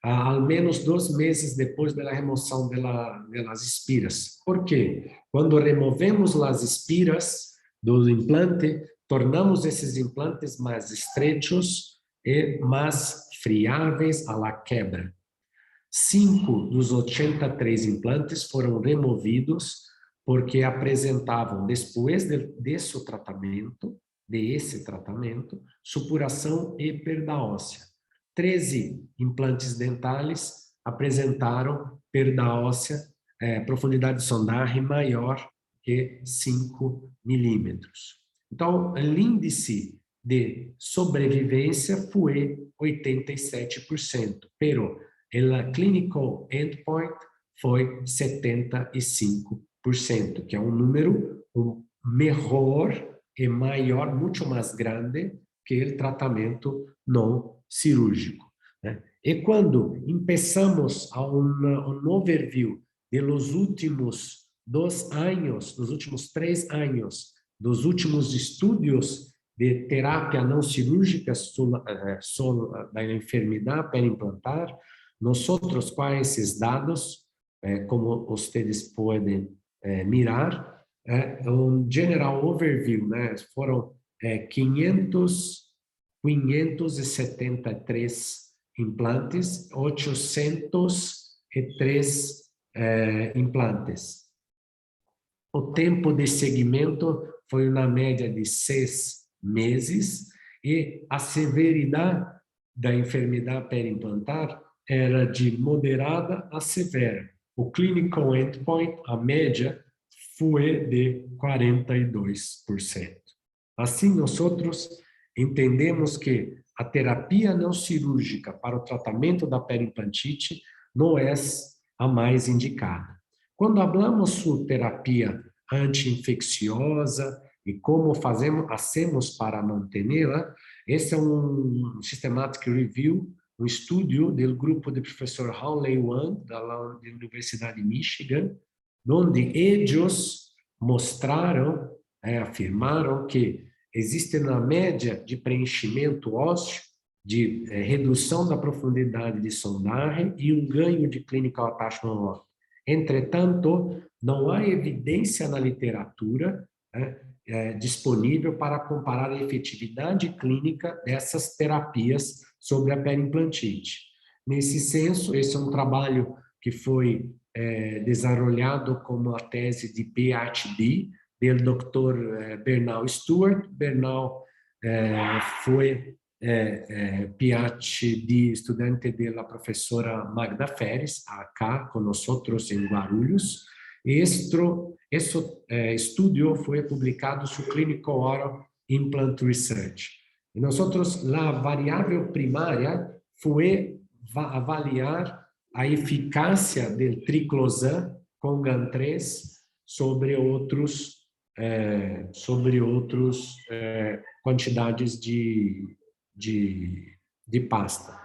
ao menos 2 meses depois da remoção das espiras. Por quê? Quando removemos as espiras do implante, tornamos esses implantes mais estrechos e mais friáveis à quebra. 5 dos 83 implantes foram removidos porque apresentavam, depois desse tratamento, supuração e perda óssea. 13 implantes dentais apresentaram perda óssea, profundidade de sondagem maior que 5 milímetros. Então, o índice de sobrevivência foi 87%, pero o clinical endpoint foi 75%, que é um número melhor e maior, muito mais grande que o tratamento não cirúrgico. Né? E quando começamos a um overview dos últimos 2 anos, dos últimos 3 anos, dos últimos estudos de terapia não cirúrgica da enfermidade periimplantar, nós com esses dados, como vocês podem mirar, um general overview, né? Foram 573 implantes, 803 implantes. O tempo de seguimento foi uma média de 6 meses e a severidade da enfermidade periimplantar era de moderada a severa. O clinical endpoint, a média, foi de 42%. Assim, nós entendemos que a terapia não cirúrgica para o tratamento da periimplantite não é a mais indicada. Quando falamos sobre terapia anti-infecciosa e como hacemos para mantê-la, esse é um systematic review, um estudo do grupo do professor Hawley Wang, da Universidade de Michigan, onde eles mostraram, afirmaram que existe uma média de preenchimento ósseo, de redução da profundidade de sondagem e um ganho de clinical attachment loss. Entretanto, não há evidência na literatura disponível para comparar a efetividade clínica dessas terapias sobre a periimplantite. Nesse senso, esse é um trabalho que foi desenvolvido como a tese de PhD do Dr. Bernal Stewart. Bernal foi PhD estudante da professora Magda Feres, acá com nós em Guarulhos. Este estudo foi publicado no Clinical Oral Implant Research. E nós, a variável primária foi avaliar a eficácia do triclosan com GAN3 sobre outros quantidades de pasta.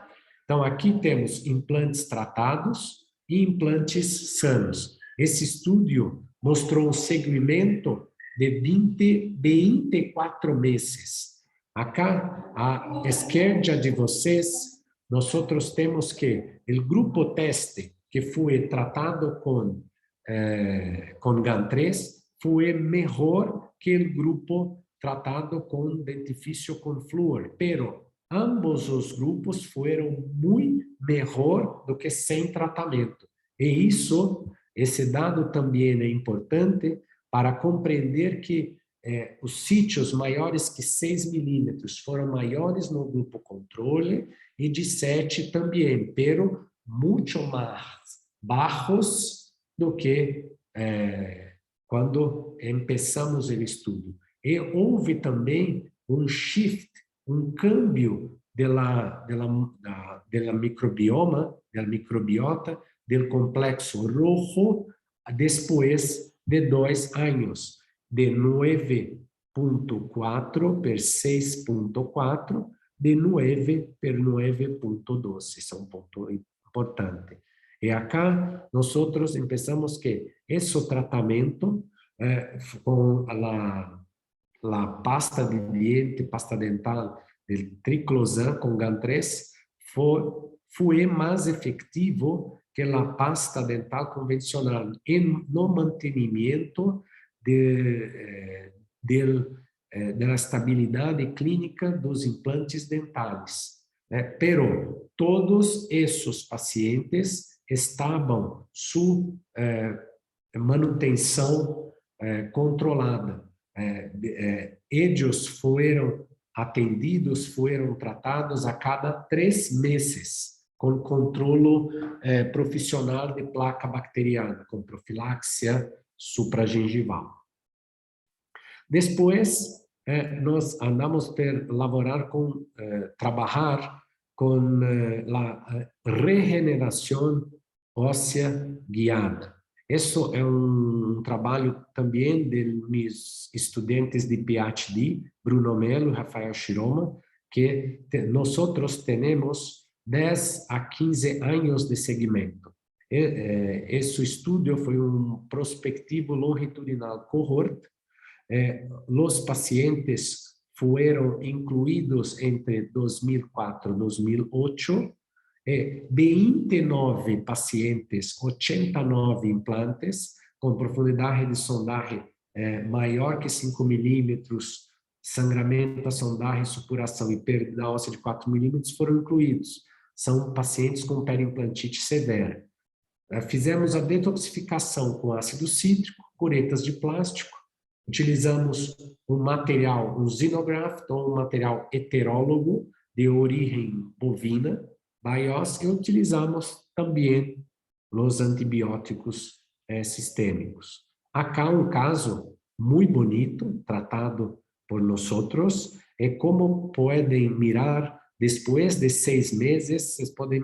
Então, aqui temos implantes tratados e implantes sanos. Esse estudo mostrou um segmento de 24 meses. Acá, à esquerda de vocês, nós temos que o grupo teste que foi tratado com GAN3 foi melhor que o grupo tratado com dentifício com flúor, pero ambos os grupos foram muito melhor do que sem tratamento. E esse dado também é importante para compreender que os sítios maiores que 6 milímetros foram maiores no grupo controle e de 7 também, pero muito mais baixos do que quando começamos o estudo. E houve também um shift, um câmbio da microbiota, do complexo rojo, depois de 2 anos, de 9,4 por 6,4, de 9 por 9,12. Isso é um ponto importante. Y acá nosotros empezamos que ese tratamiento con la pasta de diente, pasta dental del triclosan con GAN3 fue más efectivo que la pasta dental convencional en no mantenimiento de la estabilidad clínica dos implantes dentales. Pero todos esos pacientes estavam sob manutenção controlada. Eles foram atendidos, foram tratados a cada 3 meses, com controle profissional de placa bacteriana, com profilaxia supragengival. Depois, nós andamos per laborar com, trabalhar com a regeneração óssea guiada. Isso é trabalho também de meus estudantes de PhD, Bruno Melo e Rafael Shiroma, que nós temos 10 a 15 anos de seguimento. Esse estudo foi prospectivo longitudinal cohort. Los pacientes fueron incluidos entre 2004 y 2008, 29 pacientes, 89 implantes, con profundidad de sondaje mayor que 5 milímetros, sangramento, sondaje, supuração e perda óssea de 4 milímetros foram incluídos. São pacientes com periimplantite severa. Fizemos a detoxificação com ácido cítrico, curetas de plástico, utilizamos material, xenograft, ou material heterólogo de origem bovina, BIOS, e utilizamos também os antibióticos sistêmicos. Acá caso muito bonito, tratado por nós, como podem mirar, depois de 6 meses, vocês podem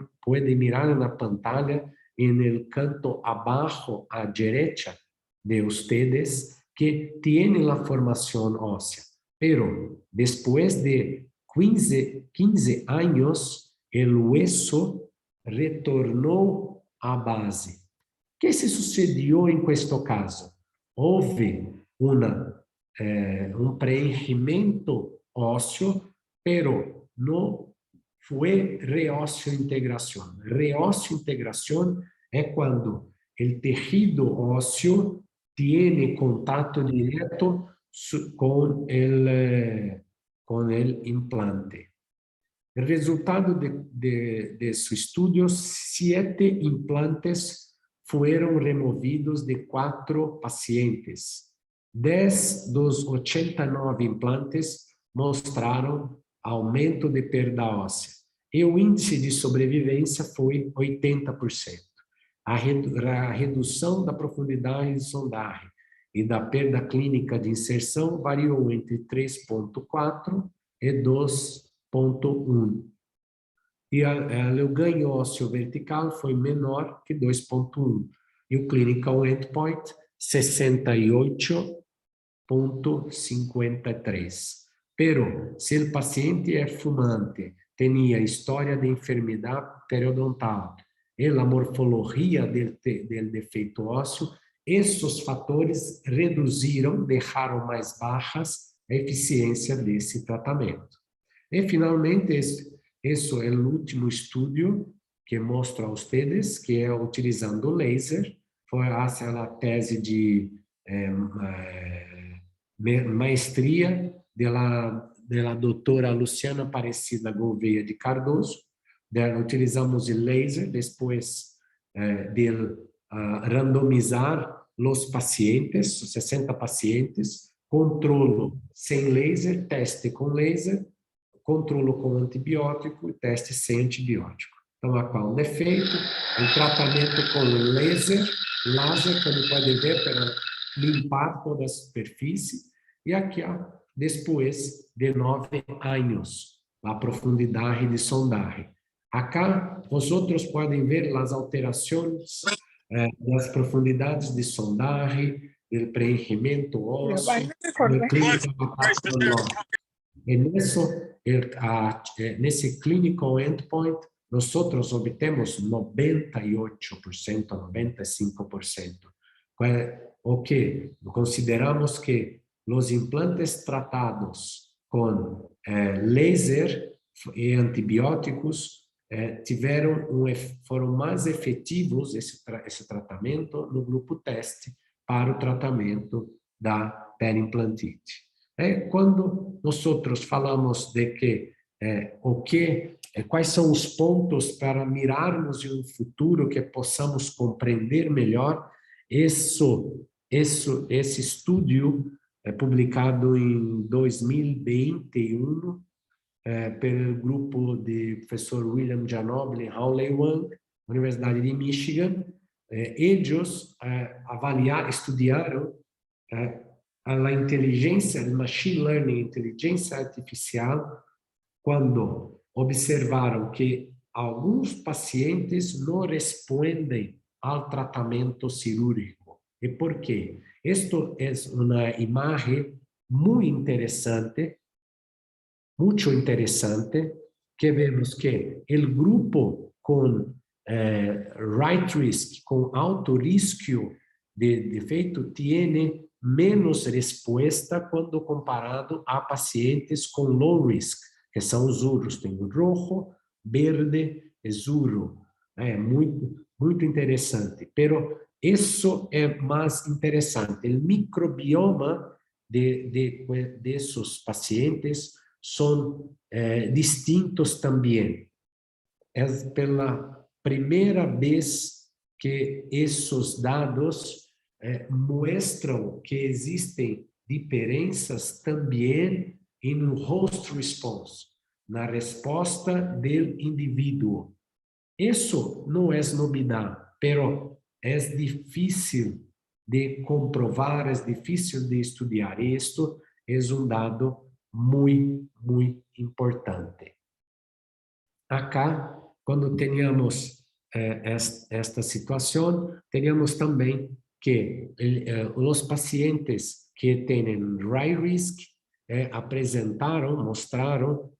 mirar na pantalla, no canto abaixo à direita de ustedes, que tiene la formación ósea, pero después de 15 años, el hueso retornó a base. ¿Qué se sucedió en este caso? Houve un preenchimento óseo, pero no fue reóseo-integración. Reóseo-integración es cuando el tejido óseo tiene contacto directo con el implante. El resultado de su estudio, 7 implantes fueron removidos de 4 pacientes. 10 dos 89 implantes mostraron aumento de perda óssea. E o índice de sobrevivência foi 80%. A redução da profundidade de sondagem e da perda clínica de inserção variou entre 3,4 e 2,1. E o ganho ósseo vertical foi menor que 2,1. E o clinical endpoint, 68,53. Pero, se o paciente é fumante, tinha história de enfermidade periodontal, e a morfologia do defeito ósseo, esses fatores reduziram, deixaram mais baixas a eficiência desse tratamento. E, finalmente, esse é o último estudo que mostro a vocês, que é utilizando laser. Foi essa a tese de maestria da doutora Luciana Aparecida Gouveia de Cardoso. Utilizamos o laser depois de randomizar os pacientes, 60 pacientes, controlo sem laser, teste com laser, controlo com antibiótico e teste sem antibiótico. Então, a qual é feito o tratamento com laser, como podem ver, para limpar toda a superfície, e aqui, depois de 9 anos, a profundidade de sondagem. Acá, vosotros podem ver as alterações das profundidades de sondagem, do preenchimento ósseo, do clínico patológico. E nesse clinical endpoint, nosotros obtemos 98%, 95%. O que consideramos que os implantes tratados com laser e antibióticos foram mais efetivos esse tratamento no grupo teste para o tratamento da perimplantite. Quando nós falamos de que quais são os pontos para mirarmos em um futuro que possamos compreender melhor, esse estudo publicado em 2021 pelo grupo de professor William Janobli e Howley Wang, Universidade de Michigan, eles estudaram a inteligência, o machine learning, inteligência artificial, quando observaram que alguns pacientes não respondem ao tratamento cirúrgico. E por quê? Isto é uma imagem muito interessante, que vemos que o grupo com right risk, com alto risco de defeito, tem menos resposta quando comparado a pacientes com low risk, que são os urros. Tem o rojo, verde e azul. É muito interessante. Pero isso é mais interessante. O microbioma desses pacientes são distintos também. É pela primeira vez que esses dados mostram que existem diferenças também no host response, na resposta do indivíduo. Isso não é novidade, pero é difícil de comprovar, é difícil de estudar. Isto é um dado muito importante. Acá, quando tínhamos esta situação, teníamos também que os pacientes que têm high risk mostraram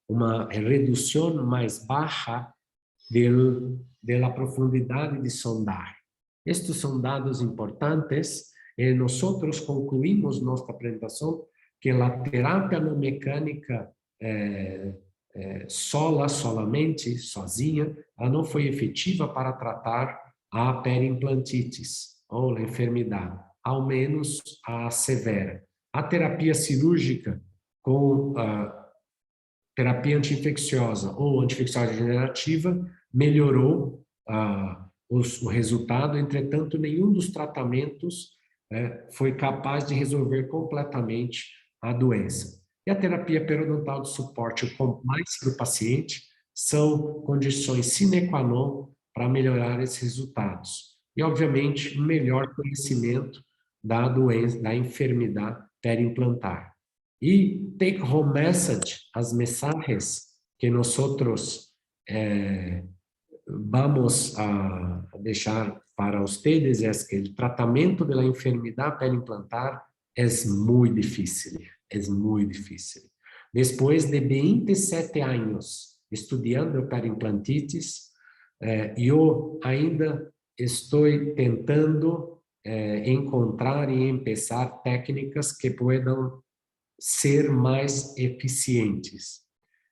uma redução mais baixa da profundidade de sondagem. Estes são dados importantes e nós concluímos nossa apresentação que a terapia não mecânica sozinha, ela não foi efetiva para tratar a perimplantites ou a enfermidade, ao menos a severa. A terapia cirúrgica com terapia anti-infecciosa ou anti-infecciosa regenerativa melhorou o resultado, entretanto, nenhum dos tratamentos foi capaz de resolver completamente a doença. E a terapia periodontal de suporte, o compliance do paciente, são condições sine qua non para melhorar esses resultados. E, obviamente, um melhor conhecimento da doença, da enfermidade perimplantar. E take-home message, as mensagens que nós vamos a deixar para vocês é que o tratamento da enfermidade perimplantar é muito difícil. Depois de 27 anos estudando perimplantitis, eu ainda estou tentando encontrar e começar técnicas que possam ser mais eficientes.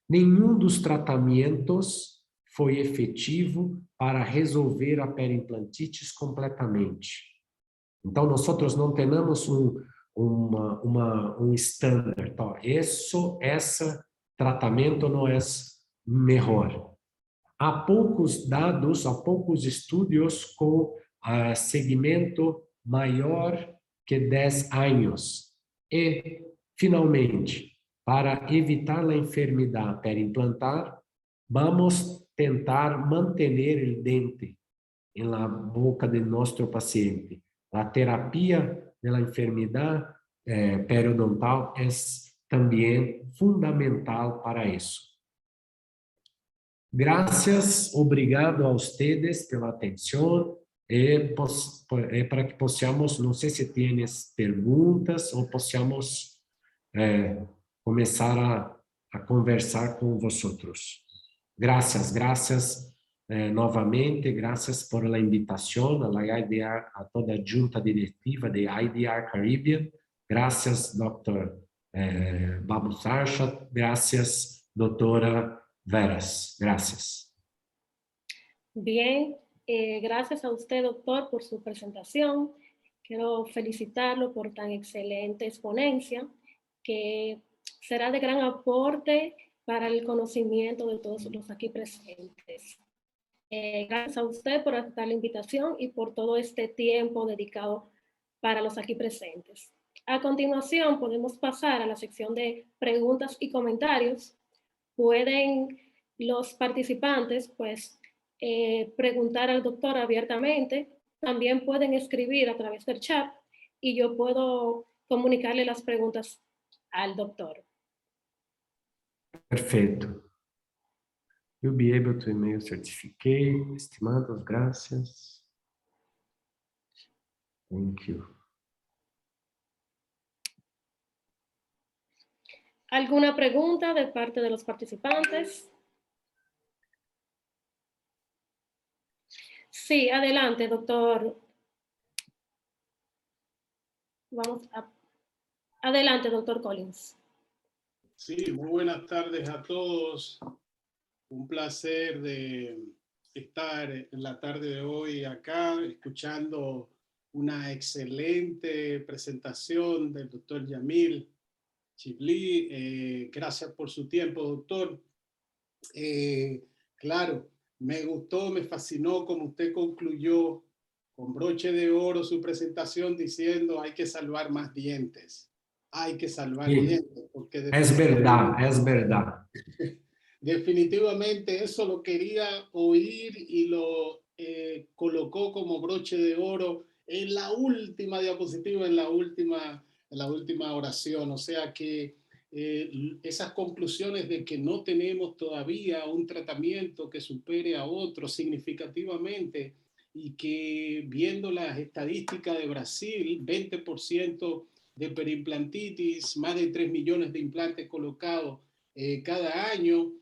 Nenhum dos tratamentos foi efetivo para resolver a perimplantitis completamente. Então, nós não temos um standard. Esse tratamento não é melhor. Há poucos dados, há poucos estudos com segmento maior que 10 anos. E, finalmente, para evitar a enfermidade perimplantar, vamos tentar manter o dente na boca de nosso paciente. A terapia da enfermidade periodontal é também fundamental para isso. Graças, obrigado a vocês pela atenção e para que possamos, não sei se tienes perguntas ou possamos começar a conversar com vosotros. Graças novamente, graças por la invitação a la IDR, a toda a junta diretiva de IDR Caribbean. Graças, Dr. Babu Sarshat. Graças, doutora Veras. Gracias. Bien, gracias a usted, doctor, por su presentación. Quiero felicitarlo por tan excelente exponencia, que será de gran aporte para el conocimiento de todos los aquí presentes. Gracias a usted por aceptar la invitación y por todo este tiempo dedicado para los aquí presentes. A continuación, podemos pasar a la sección de preguntas y comentarios. Pueden los participantes, pues, preguntar al doctor abiertamente. También pueden escribir a través del chat y yo puedo comunicarle las preguntas al doctor. Perfeito. You'll be able to email certificate. Estimados, gracias. Thank you. ¿Alguna pregunta de parte de los participantes? Sí, adelante, doctor. Adelante, doctor Collins. Sí, muy buenas tardes a todos. Un placer de estar en la tarde de hoy acá, escuchando una excelente presentación del doctor Yamil Chibli. Gracias por su tiempo, doctor. Claro, me gustó, me fascinó como usted concluyó con broche de oro su presentación diciendo hay que salvar más dientes. Hay que salvar dientes. Porque es verdad. Definitivamente eso lo quería oír y lo colocó como broche de oro en la última diapositiva, en la última oración. O sea que esas conclusiones de que no tenemos todavía un tratamiento que supere a otros significativamente y que viendo las estadísticas de Brasil, 20% de perimplantitis, más de 3 millones de implantes colocados cada año,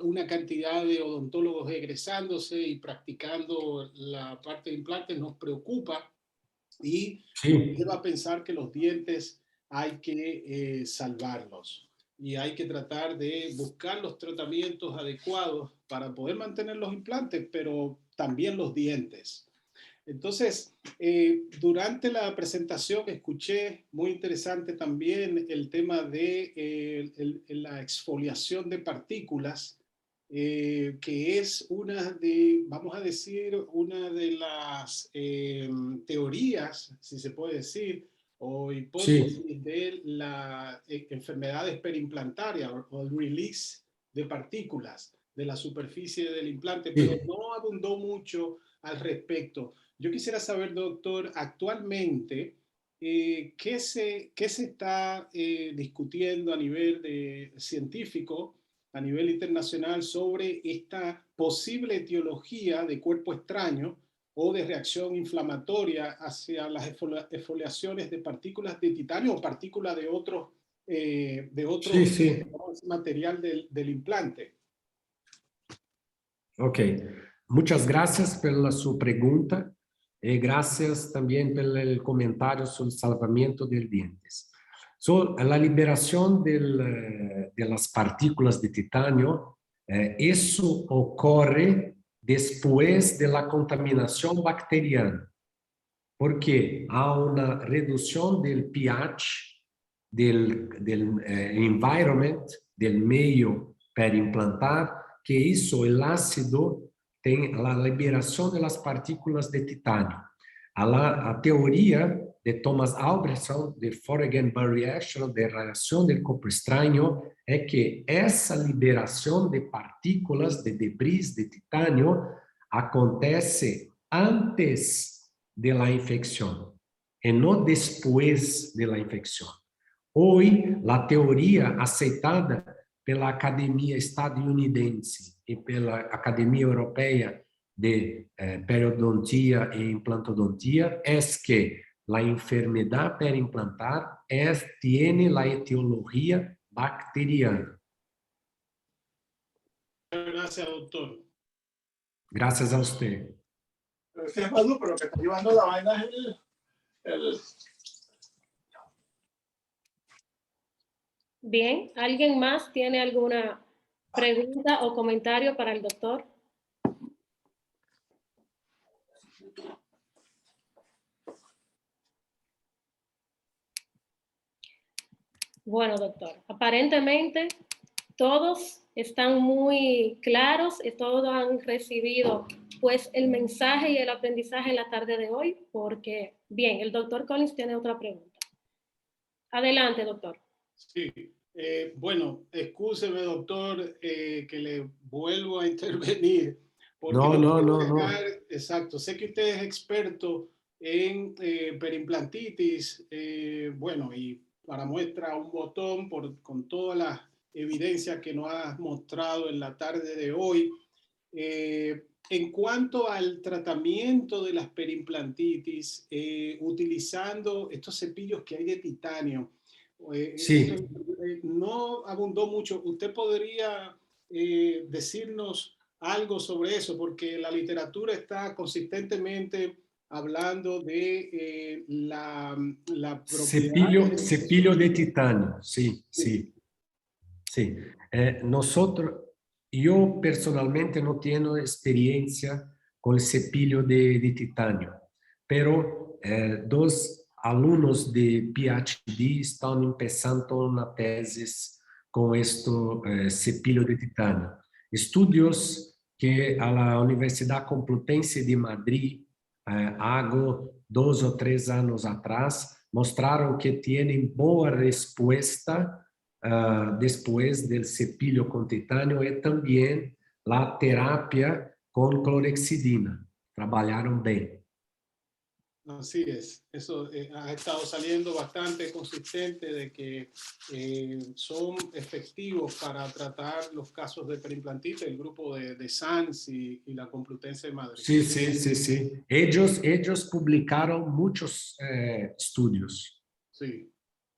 una cantidad de odontólogos egresándose y practicando la parte de implantes nos preocupa y nos lleva a pensar que los dientes hay que salvarlos y hay que tratar de buscar los tratamientos adecuados para poder mantener los implantes, pero también los dientes. Entonces, durante la presentación escuché muy interesante también el tema de la exfoliación de partículas, que es una de, vamos a decir, una de las teorías, si se puede decir, o hipótesis de las enfermedades periimplantarias o el release de partículas de la superficie del implante, pero no abundó mucho al respecto. Yo quisiera saber, doctor, actualmente, ¿qué se está discutiendo a nivel científico, a nivel internacional, sobre esta posible etiología de cuerpo extraño o de reacción inflamatoria hacia las exfoliaciones de partículas de titanio o partículas de otro material del implante? Ok. Muchas gracias por su pregunta. Gracias también por el comentario sobre el salvamiento de dientes. La liberación de las partículas de titanio, eso ocurre después de la contaminación bacteriana, porque hay una reducción del pH del environment, del medio periimplantar, que hizo el ácido la liberación de las partículas de titanio. A teoría de Thomas Albertson, de Foreign-Bond Reaction, de radiación del cuerpo extraño, es que esa liberación de partículas de debris de titanio acontece antes de la infección y no después de la infección. Hoy, la teoría aceitada pela Academia Estadunidense e pela Academia Europeia de Periodontia e Implantodontia é que a enfermidade periimplantar tiene la etiologia bacteriana. gracias, doctor. Gracias a usted. Gracias, Manu, pero que está llevando la vaina es el... Bien, ¿alguien más tiene alguna pregunta o comentario para el doctor? Bueno, doctor, aparentemente todos están muy claros y todos han recibido pues el mensaje y el aprendizaje en la tarde de hoy, porque, bien, el doctor Collins tiene otra pregunta. Adelante, doctor. Sí, bueno, excúseme, doctor, que le vuelvo a intervenir. Porque No. Exacto, sé que usted es experto en perimplantitis, bueno, y para muestra un botón con todas las evidencias que nos has mostrado en la tarde de hoy. En cuanto al tratamiento de las perimplantitis, utilizando estos cepillos que hay de titanio, Sí. no abundó mucho. ¿Usted podría decirnos algo sobre eso? Porque la literatura está consistentemente hablando de la propiedad. Cepillo de titanio, sí. Yo personalmente no tengo experiencia con el cepillo de titanio, pero dos alumnos de PhD están empezando una tesis con este cepillo de titanio. Estudios que a la Universidad Complutense de Madrid hago 2 o 3 años atrás mostraron que tienen boa respuesta después del cepillo con titanio y también la terapia con clorexidina. Trabajaron bien. Así es, eso ha estado saliendo bastante consistente de que son efectivos para tratar los casos de perimplantitis, el grupo de SANS y la Complutense de Madrid. Sí. Ellos publicaron muchos estudios. Sí.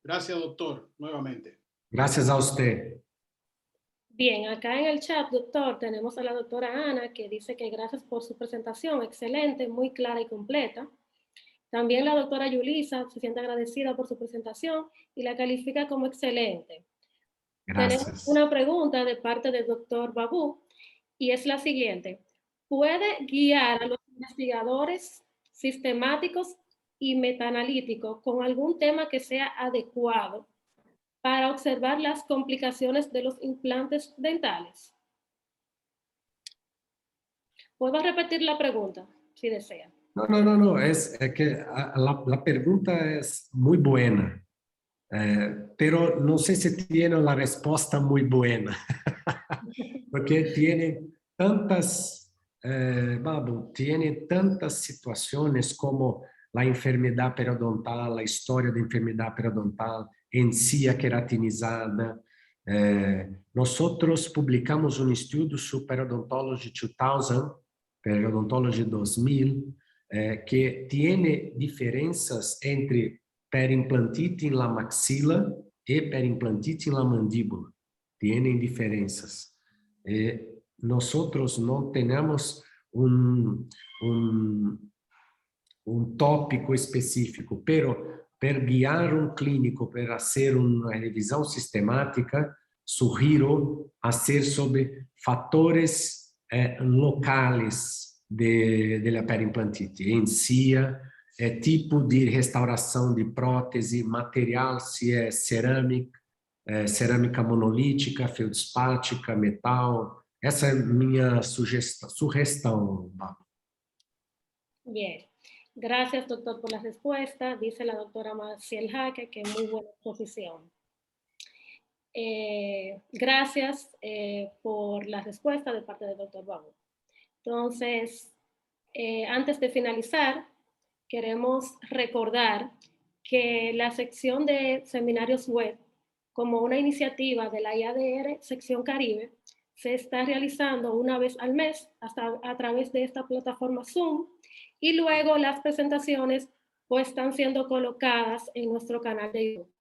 Gracias, doctor, nuevamente. Gracias a usted. Bien, acá en el chat, doctor, tenemos a la doctora Ana que dice que gracias por su presentación, excelente, muy clara y completa. También la doctora Yulisa se siente agradecida por su presentación y la califica como excelente. Gracias. Tenemos una pregunta de parte del doctor Babu y es la siguiente. ¿Puede guiar a los investigadores sistemáticos y metaanalíticos con algún tema que sea adecuado para observar las complicaciones de los implantes dentales? ¿Puedo repetir la pregunta, si desea? No. Es que la pregunta es muy buena, pero no sé si tiene la respuesta muy buena, porque tiene tantas, Babu, tiene tantas situaciones como la enfermedad periodontal, la historia de enfermedad periodontal, encía queratinizada. Nosotros publicamos un estudio sobre Periodontology 2000, Periodontology 2000, que tiene diferencias entre periimplantite en la maxila y periimplantite en la mandíbula. Tienen diferencias. Nosotros no tenemos un tópico específico, pero per guiar un clínico, para hacer una revisión sistemática, sugiero hacer sobre factores locales de la periimplantite, encía, tipo de restauração de prótese, material, se é cerâmica, cerâmica monolítica, feldspática, metal. Essa é minha sugestão. Bien. Gracias, doctor, por la respuesta. Dice la doctora Maciel Jaque que muy buena exposición. Gracias por la respuesta de parte del doctor Babu. Entonces, antes de finalizar, queremos recordar que la sección de seminarios web, como una iniciativa de la IADR Sección Caribe, se está realizando una vez al mes a través de esta plataforma Zoom, y luego las presentaciones pues están siendo colocadas en nuestro canal de YouTube.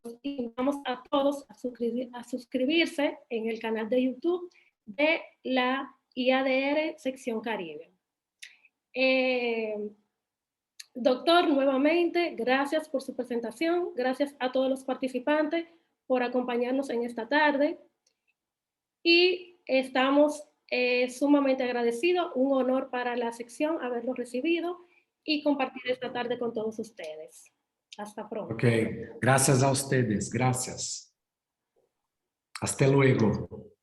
Los invitamos a todos a suscribirse en el canal de YouTube de la IADR sección Caribe. Doctor, nuevamente, gracias por su presentación, gracias a todos los participantes por acompañarnos en esta tarde y estamos sumamente agradecidos, un honor para la sección haberlo recibido y compartir esta tarde con todos ustedes. Hasta pronto. Ok, gracias a ustedes, gracias. Hasta luego.